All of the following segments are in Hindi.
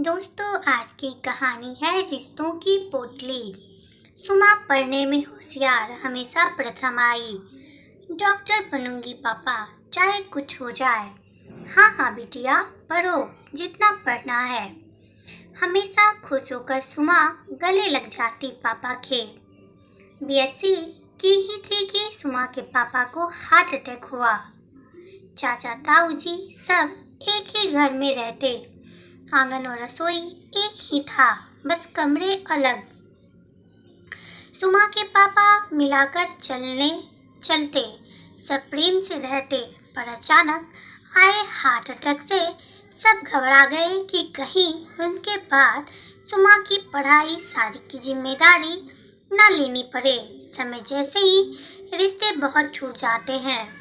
दोस्तों, आज की कहानी है रिश्तों की पोटली। सुमा पढ़ने में होशियार, हमेशा प्रथम आई। डॉक्टर बनूंगी पापा, चाहे कुछ हो जाए। हाँ हाँ बिटिया, पढ़ो जितना पढ़ना है। हमेशा खुश होकर सुमा गले लग जाती पापा के। बीएससी की ही थी कि सुमा के पापा को हार्ट अटैक हुआ। चाचा ताऊ जी सब एक ही घर में रहते। आंगन और रसोई एक ही था, बस कमरे अलग। सुमा के पापा मिलाकर चलते, सब प्रेम से रहते। पर अचानक आए हार्ट अटैक से सब घबरा गए कि कहीं उनके बाद सुमा की पढ़ाई शादी की जिम्मेदारी न लेनी पड़े। समय जैसे ही रिश्ते बहुत छूट जाते हैं।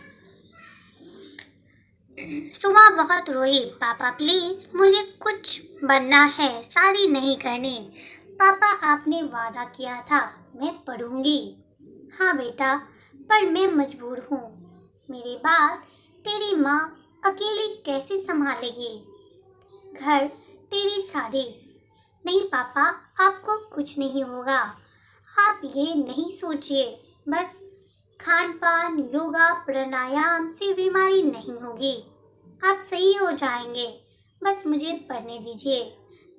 सुमा बहुत रोई, पापा प्लीज मुझे कुछ बनना है, शादी नहीं करनी। पापा आपने वादा किया था मैं पढ़ूंगी। हाँ बेटा, पर मैं मजबूर हूँ। मेरे बाद तेरी माँ अकेली कैसे संभालेगी घर, तेरी शादी। नहीं पापा, आपको कुछ नहीं होगा। आप ये नहीं सोचिए, बस खान पान, योगा, प्राणायाम से बीमारी नहीं होगी। आप सही हो जाएंगे, बस मुझे पढ़ने दीजिए।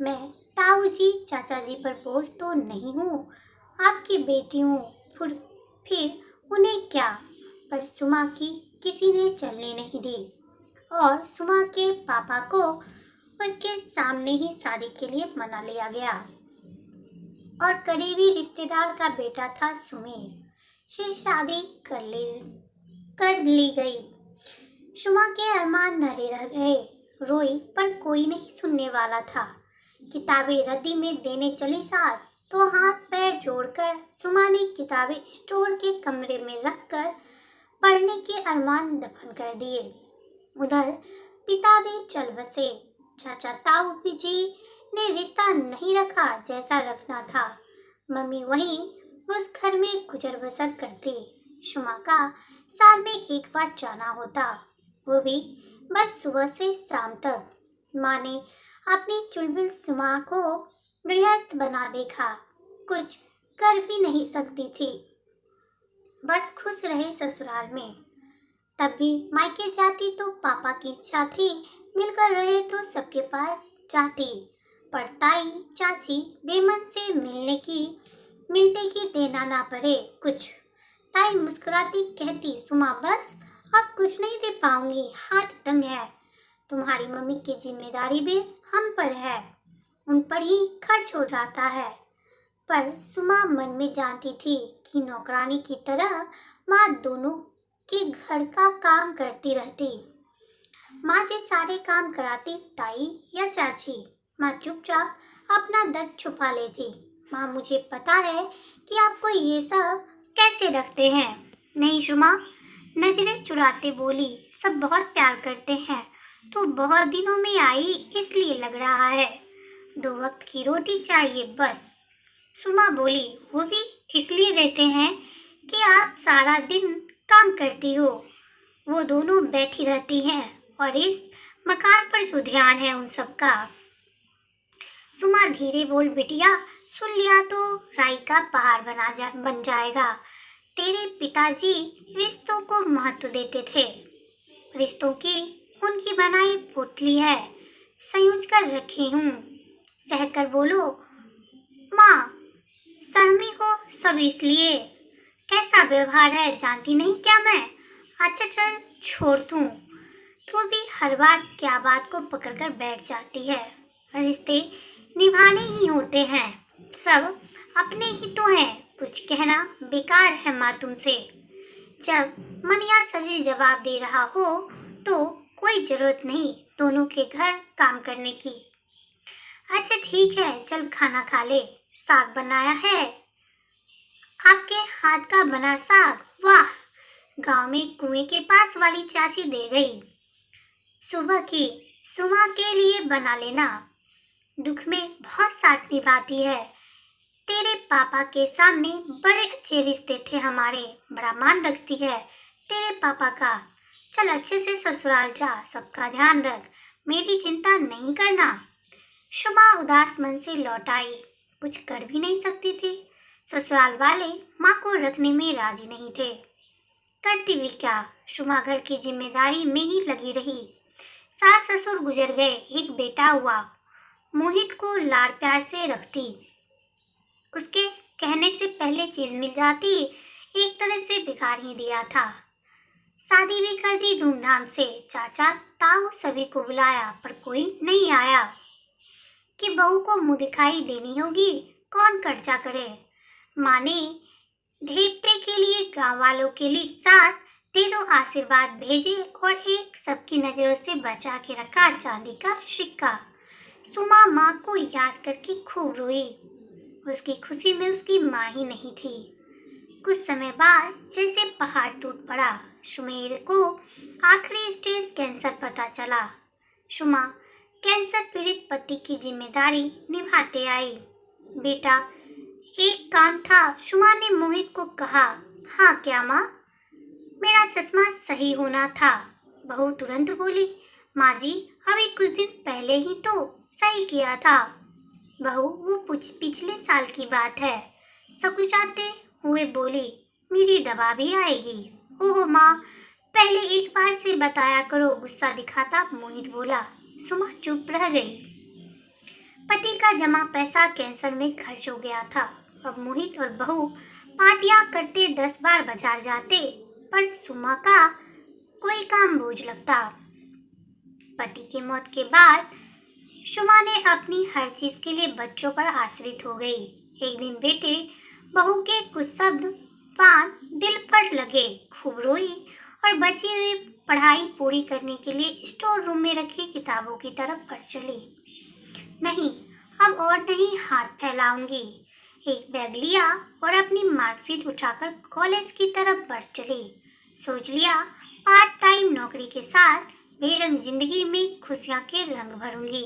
मैं ताऊ जी, चाचा जी पर बोझ तो नहीं हूँ, आपकी बेटी हूँ। फिर उन्हें क्या। पर सुमा की किसी ने चलने नहीं दी और सुमा के पापा को उसके सामने ही शादी के लिए मना लिया गया। और करीबी रिश्तेदार का बेटा था सुमेर, से शादी कर ली गई। सुमा के अरमान धरे रह गए। रोई पर कोई नहीं सुनने वाला था। किताबें रद्दी में देने चली सास तो हाथ पैर जोड़कर सुमा ने किताबें स्टोर के कमरे में रखकर पढ़ने के अरमान दफन कर दिए। उधर पिता भी चल बसे। चाचा ताऊ जी ने रिश्ता नहीं रखा जैसा रखना था। मम्मी वहीं उस घर में गुजर बसर करती। सुमा का साल में एक बार जाना होता, वो भी बस सुबह से शाम तक। माँ ने अपनी चुलबुल सुमा को गृहस्थ बना देखा, कुछ कर भी नहीं सकती थी, बस खुश रहे ससुराल में। तब भी मायके जाती तो पापा की इच्छा थी मिलकर रहे तो सबके पास जाती। पर ताई चाची बेमन से मिलते की देना ना पड़े कुछ। ताई मुस्कुराती कहती, सुमा बस अब कुछ नहीं दे पाऊंगी, हाथ तंग है। तुम्हारी मम्मी की जिम्मेदारी भी हम पर है, उन पर ही खर्च हो जाता है। पर सुमा मन में जानती थी कि नौकरानी की तरह माँ दोनों के घर का काम करती रहती। माँ से सारे काम कराती ताई या चाची। माँ चुपचाप अपना दर्द छुपा लेती। माँ मुझे पता है कि आपको ये सब कैसे रखते हैं। नहीं सुमा, नजरें चुराते बोली, सब बहुत प्यार करते हैं, तो बहुत दिनों में आई इसलिए लग रहा है। 2 वक्त की रोटी चाहिए बस। सुमा बोली, वो भी इसलिए देते हैं कि आप सारा दिन काम करती हो। वो दोनों बैठी रहती हैं और इस मकान पर जो ध्यान है उन सबका। सुमा धीरे बोल, बिटिया सुन लिया तो राई का पहाड़ बन जाएगा। तेरे पिताजी रिश्तों को महत्व देते थे। रिश्तों की उनकी बनाई पोटली है, संयोज कर रखी हूँ। सहकर बोलो माँ, सहमी हो सब इसलिए। कैसा व्यवहार है जानती नहीं क्या मैं। अच्छा चल छोड़ तू भी हर बार क्या बात को पकड़कर बैठ जाती है। रिश्ते निभाने ही होते हैं, सब अपने ही तो हैं। कुछ कहना बेकार है माँ तुमसे। जब मन या शरीर जवाब दे रहा हो तो कोई जरूरत नहीं दोनों के घर काम करने की। अच्छा ठीक है, चल खाना खा ले, साग बनाया है। आपके हाथ का बना साग, वाह। गांव में कुएं के पास वाली चाची दे गई। सुबह की सुमा के लिए बना लेना। दुख में बहुत साथ निभाती है। तेरे पापा के सामने बड़े अच्छे रिश्ते थे हमारे, बड़ा मान रखती है तेरे पापा का। चल अच्छे से ससुराल जा, सबका ध्यान रख, मेरी चिंता नहीं करना। शुमा उदास मन से लौट आई। कुछ कर भी नहीं सकती थी। ससुराल वाले माँ को रखने में राजी नहीं थे। करती भी क्या, शुमा घर की जिम्मेदारी में ही लगी रही। सास ससुर गुजर गए, एक बेटा हुआ। मोहित को लाड प्यार से रखती। उसके कहने से पहले चीज मिल जाती, एक तरह से बिगाड़ ही दिया था। शादी भी कर दी धूमधाम से। चाचा ताऊ सभी को बुलाया पर कोई नहीं आया। कि बहू को मुंह दिखाई देनी होगी, कौन खर्चा करे। माँ ने देवते के लिए गांव वालों के लिए साथ तीनों आशीर्वाद भेजे और एक सबकी नजरों से बचा के रखा चांदी का सिक्का। सुमा माँ को याद करके खूब रोई। उसकी खुशी में उसकी माँ ही नहीं थी। कुछ समय बाद जैसे पहाड़ टूट पड़ा। सुमेर को आखिरी स्टेज कैंसर पता चला। शुमा कैंसर पीड़ित पति की जिम्मेदारी निभाते आई। बेटा, एक काम था, शुमा ने मोहित को कहा। हाँ क्या माँ? मेरा चश्मा सही होना था। बहू तुरंत बोली। माँ जी, अभी कुछ दिन पहले ही तो सही किया था। बहू, वो पिछले साल की बात है। सकुचाते हुए बोली। मेरी दवा भी आएगी। ओहो माँ, पहले एक बार से बताया करो, गुस्सा दिखाता मोहित बोला। सुमा चुप रह गई। पति का जमा पैसा कैंसर में खर्च हो गया था। अब मोहित और बहू पार्टियां करते 10 बार बाजार जाते, पर सुमा का कोई काम बोझ लगता। पति की मौत के बाद शुमा ने अपनी हर चीज के लिए बच्चों पर आश्रित हो गई। एक दिन बेटे बहू के कुछ शब्द बात दिल पर लगे। खूब रोई और बची हुई पढ़ाई पूरी करने के लिए स्टोर रूम में रखी किताबों की तरफ बढ़ चली। नहीं, अब और नहीं हाथ फैलाऊंगी। एक बैग लिया और अपनी मार्कशीट उठाकर कॉलेज की तरफ बढ़ चली। सोच लिया, पार्ट टाइम नौकरी के साथ बेरंग जिंदगी में खुशियां के रंग भरूंगी।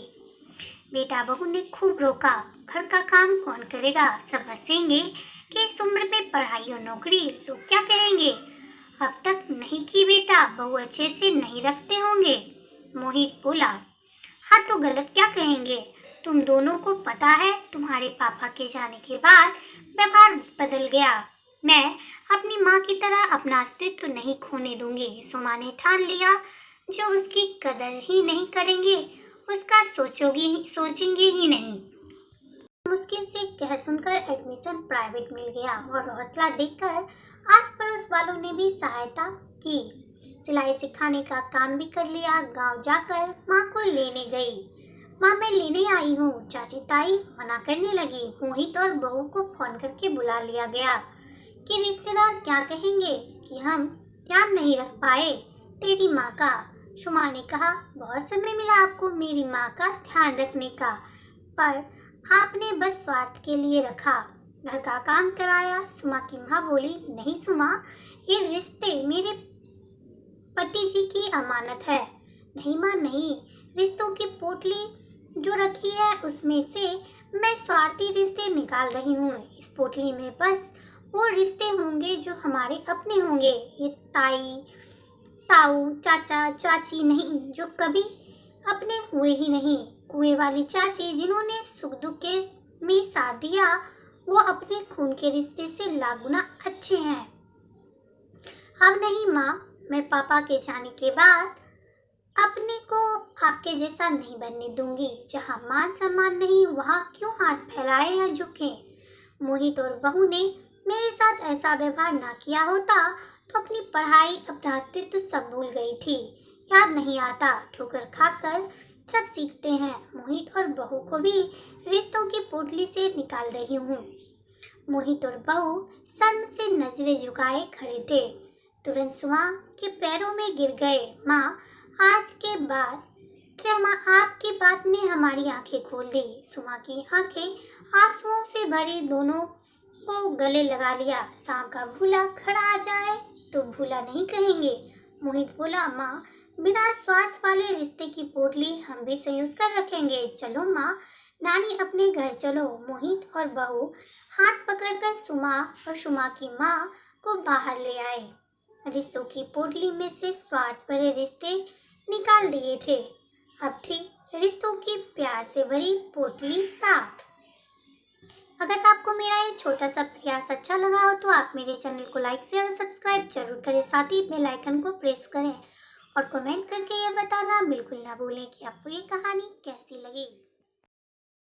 बेटा बहू ने खूब रोका। घर का काम कौन करेगा? सब हंसेंगे कि इस उम्र में पढ़ाई और नौकरी, लोग क्या कहेंगे? अब तक नहीं की बेटा, बहू अच्छे से नहीं रखते होंगे। मोहित बोला। हाँ तो गलत क्या कहेंगे? तुम दोनों को पता है, तुम्हारे पापा के जाने के बाद व्यवहार बदल गया। मैं अपनी माँ की तरह अपना अस्तित्व नहीं खोने दूंगी। सुमा ने ठान लिया, जो उसकी कदर ही नहीं करेंगे उसका सोचेंगे ही नहीं। मुश्किल से कह सुनकर एडमिशन प्राइवेट मिल गया और हौसला देखकर आस पड़ोस वालों ने भी सहायता की। सिलाई सिखाने का काम भी कर लिया। गांव जाकर माँ को लेने गई। माँ, मैं लेने आई हूँ। चाची ताई मना करने लगी। मोहित और बहू को फोन करके बुला लिया गया कि रिश्तेदार क्या कहेंगे कि हम ध्यान नहीं रख पाए तेरी माँ का। शुमा ने कहा, बहुत समय मिला आपको मेरी माँ का ध्यान रखने का, पर आपने बस स्वार्थ के लिए रखा। घर का काम कराया। सुमा की माँ बोली, नहीं सुमा, ये रिश्ते मेरे पति जी की अमानत है। नहीं माँ नहीं, रिश्तों की पोटली जो रखी है उसमें से मैं स्वार्थी रिश्ते निकाल रही हूँ। इस पोटली में बस वो रिश्ते होंगे जो हमारे अपने होंगे। ये ताई ताऊ चाचा चाची नहीं, जो कभी अपने हुए ही नहीं। कुएं वाली चाची जिन्होंने सुख दुख के में साथ दिया, वो अपने खून के रिश्ते से लाख गुना अच्छे हैं। अब नहीं माँ, मैं पापा के जाने के बाद अपने को आपके जैसा नहीं बनने दूंगी। जहाँ मान सम्मान नहीं, वहाँ क्यों हाथ फैलाए या झुके। मोहित और बहू ने मेरे साथ ऐसा व्यवहार ना किया होता तो अपनी पढ़ाई, अपना अस्तित्व सब भूल गई थी। याद नहीं आता, ठोकर खाकर सब सीखते हैं। मोहित और बहू को भी रिश्तों की पोटली से निकाल रही हूँ। मोहित और बहू शर्म से नजरें झुकाए खड़े थे। तुरंत सुमा के पैरों में गिर गए। माँ, आज के बाद से माँ, आपकी बात ने हमारी आंखें खोल दी। सुमा की आंखें आंसुओं से भरी, दोनों को गले लगा लिया। सांप का भूला घर आ जाए तो भूला नहीं कहेंगे। मोहित बोला, माँ, बिना स्वार्थ वाले रिश्ते की पोटली हम भी संयुक्त कर रखेंगे। चलो माँ, नानी अपने घर चलो। मोहित और बहू हाथ पकड़कर सुमा और सुमा की माँ को बाहर ले आए। रिश्तों की पोटली में से स्वार्थ भरे रिश्ते निकाल दिए थे। अब थी रिश्तों की प्यार से भरी पोटली साफ। अगर आपको मेरा ये छोटा सा प्रयास अच्छा लगा हो तो आप मेरे चैनल को लाइक शेयर और सब्सक्राइब जरूर करें। साथ ही बेल आइकन को प्रेस करें और कमेंट करके ये बताना बिल्कुल ना भूलें कि आपको ये कहानी कैसी लगी।